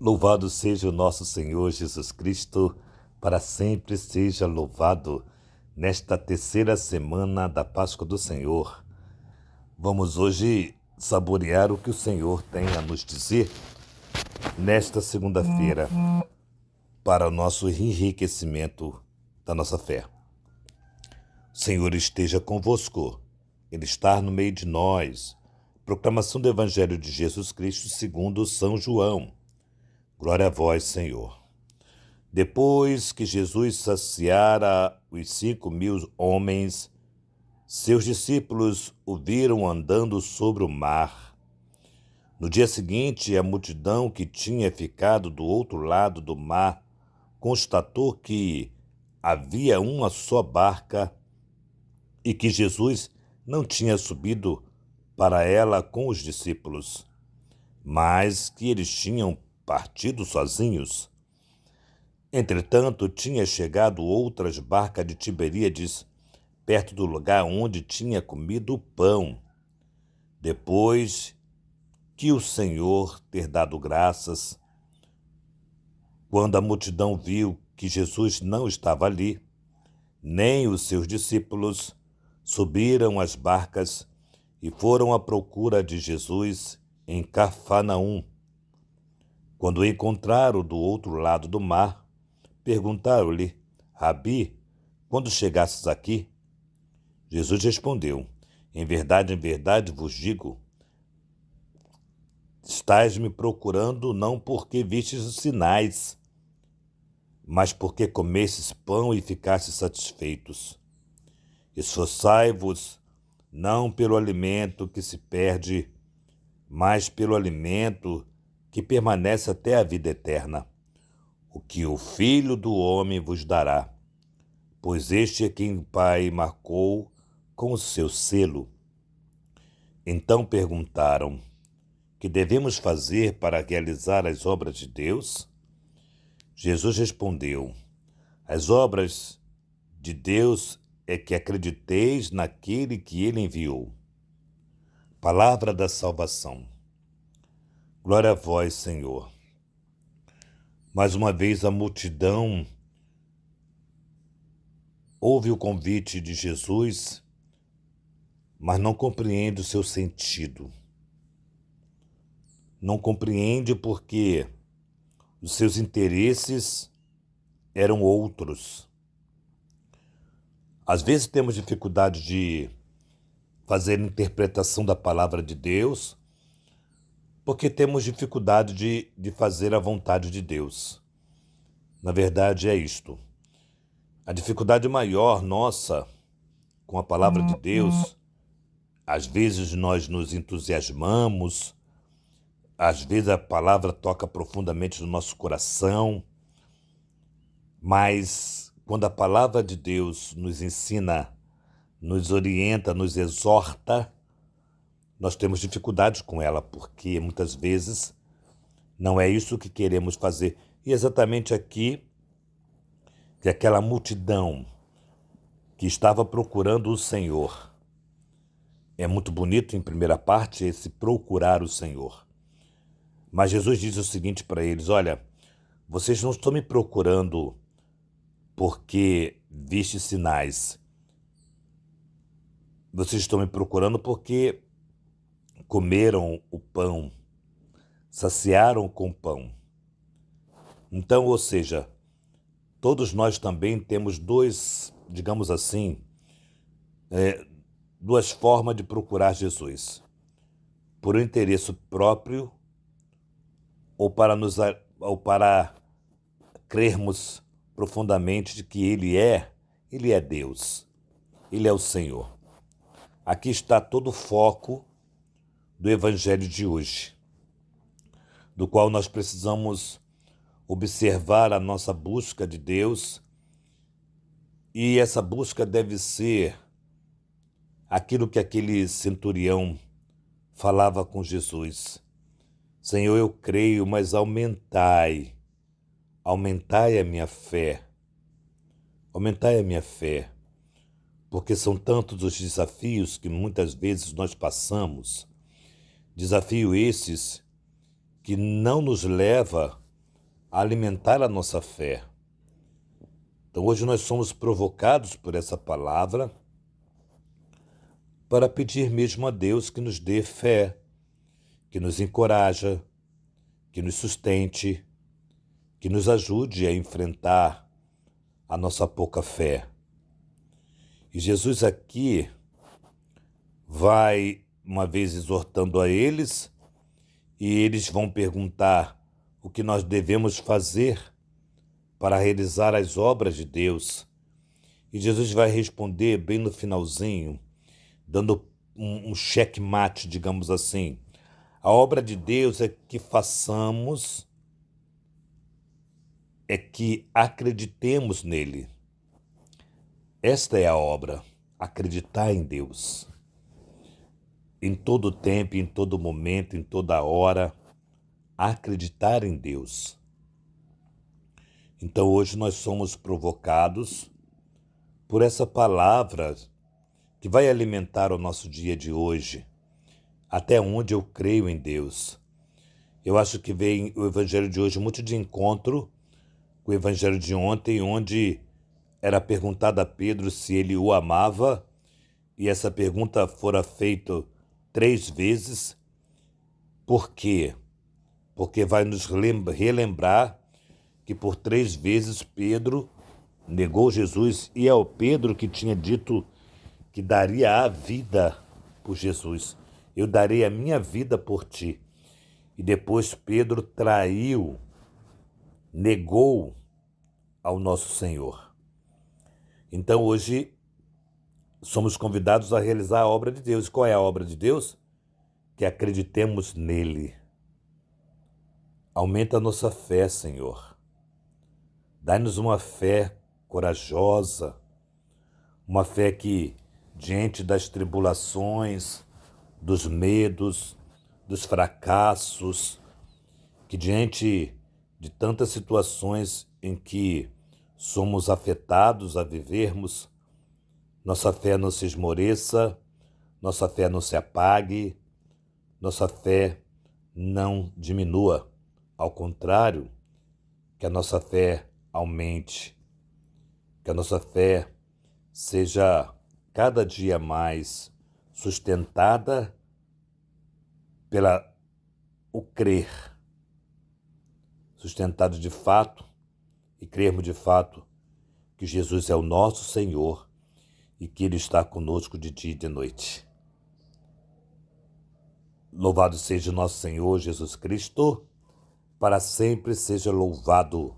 Louvado seja o nosso Senhor Jesus Cristo, para sempre seja louvado. Nesta terceira semana da Páscoa do Senhor, vamos hoje saborear o que o Senhor tem a nos dizer nesta segunda-feira, para o nosso enriquecimento da nossa fé. O Senhor esteja convosco, Ele está no meio de nós. Proclamação do Evangelho de Jesus Cristo segundo São João. Glória a vós, Senhor. Depois que Jesus saciara os 5.000 homens, seus discípulos o viram andando sobre o mar. No dia seguinte, a multidão que tinha ficado do outro lado do mar constatou que havia uma só barca e que Jesus não tinha subido para ela com os discípulos, mas que eles tinham partido sozinhos. Entretanto, tinha chegado outras barcas de Tiberíades, perto do lugar onde tinha comido o pão. Depois que o Senhor ter dado graças, quando a multidão viu que Jesus não estava ali, nem os seus discípulos, subiram as barcas e foram à procura de Jesus em Cafarnaum. Quando o encontraram do outro lado do mar, perguntaram-lhe: Rabi, quando chegastes aqui? Jesus respondeu: em verdade vos digo, estais me procurando não porque vistes os sinais, mas porque comestes pão e ficastes satisfeitos. Esforçai-vos não pelo alimento que se perde, mas pelo alimento que permanece até a vida eterna, o que o Filho do Homem vos dará, pois este é quem o Pai marcou com o seu selo. Então perguntaram: que devemos fazer para realizar as obras de Deus? Jesus respondeu: as obras de Deus é que acrediteis naquele que ele enviou. Palavra da salvação. Glória a vós, Senhor. Mais uma vez a multidão ouve o convite de Jesus, mas não compreende o seu sentido. Não compreende porque os seus interesses eram outros. Às vezes temos dificuldade de fazer a interpretação da palavra de Deus, porque temos dificuldade de fazer a vontade de Deus. Na verdade é isto. A dificuldade maior nossa com a palavra de Deus, às vezes nós nos entusiasmamos, às vezes a palavra toca profundamente no nosso coração, mas quando a palavra de Deus nos ensina, nos orienta, nos exorta, nós temos dificuldade com ela, porque muitas vezes não é isso que queremos fazer. E exatamente aqui, que aquela multidão que estava procurando o Senhor, é muito bonito em primeira parte esse procurar o Senhor. Mas Jesus diz o seguinte para eles: olha, vocês não estão me procurando porque viste sinais. Vocês estão me procurando porque comeram o pão, saciaram com o pão. Então, ou seja, todos nós também temos digamos assim, duas formas de procurar Jesus. Por um interesse próprio ou para crermos profundamente de que Ele é Deus, Ele é o Senhor. Aqui está todo o foco do Evangelho de hoje, do qual nós precisamos observar a nossa busca de Deus, e essa busca deve ser aquilo que aquele centurião falava com Jesus: Senhor, eu creio, mas aumentai a minha fé, porque são tantos os desafios que muitas vezes nós passamos, desafios esses que não nos leva a alimentar a nossa fé. Então hoje nós somos provocados por essa palavra para pedir mesmo a Deus que nos dê fé, que nos encoraja, que nos sustente, que nos ajude a enfrentar a nossa pouca fé. E Jesus aqui vai, uma vez exortando a eles, e eles vão perguntar o que nós devemos fazer para realizar as obras de Deus. E Jesus vai responder bem no finalzinho, dando um checkmate, digamos assim. A obra de Deus é que façamos, é que acreditemos nele. Esta é a obra, acreditar em Deus. Em todo tempo, em todo momento, em toda hora, acreditar em Deus. Então hoje nós somos provocados por essa palavra que vai alimentar o nosso dia de hoje. Até onde eu creio em Deus. Eu acho que vem o evangelho de hoje muito de encontro com o evangelho de ontem, onde era perguntado a Pedro se ele o amava, e essa pergunta fora feita 3 vezes. Por quê? Porque vai nos relembrar que por 3 vezes Pedro negou Jesus, e é o Pedro que tinha dito que daria a vida por Jesus. Eu darei a minha vida por ti. E depois Pedro traiu, negou ao nosso Senhor. Então hoje somos convidados a realizar a obra de Deus. Qual é a obra de Deus? Que acreditemos nele. Aumenta a nossa fé, Senhor. Dá-nos uma fé corajosa, uma fé que, diante das tribulações, dos medos, dos fracassos, que diante de tantas situações em que somos afetados a vivermos, nossa fé não se esmoreça, nossa fé não se apague, nossa fé não diminua. Ao contrário, que a nossa fé aumente, que a nossa fé seja cada dia mais sustentada pela o crer, sustentado de fato e crermos de fato que Jesus é o nosso Senhor e que Ele está conosco de dia e de noite. Louvado seja o nosso Senhor Jesus Cristo, para sempre seja louvado.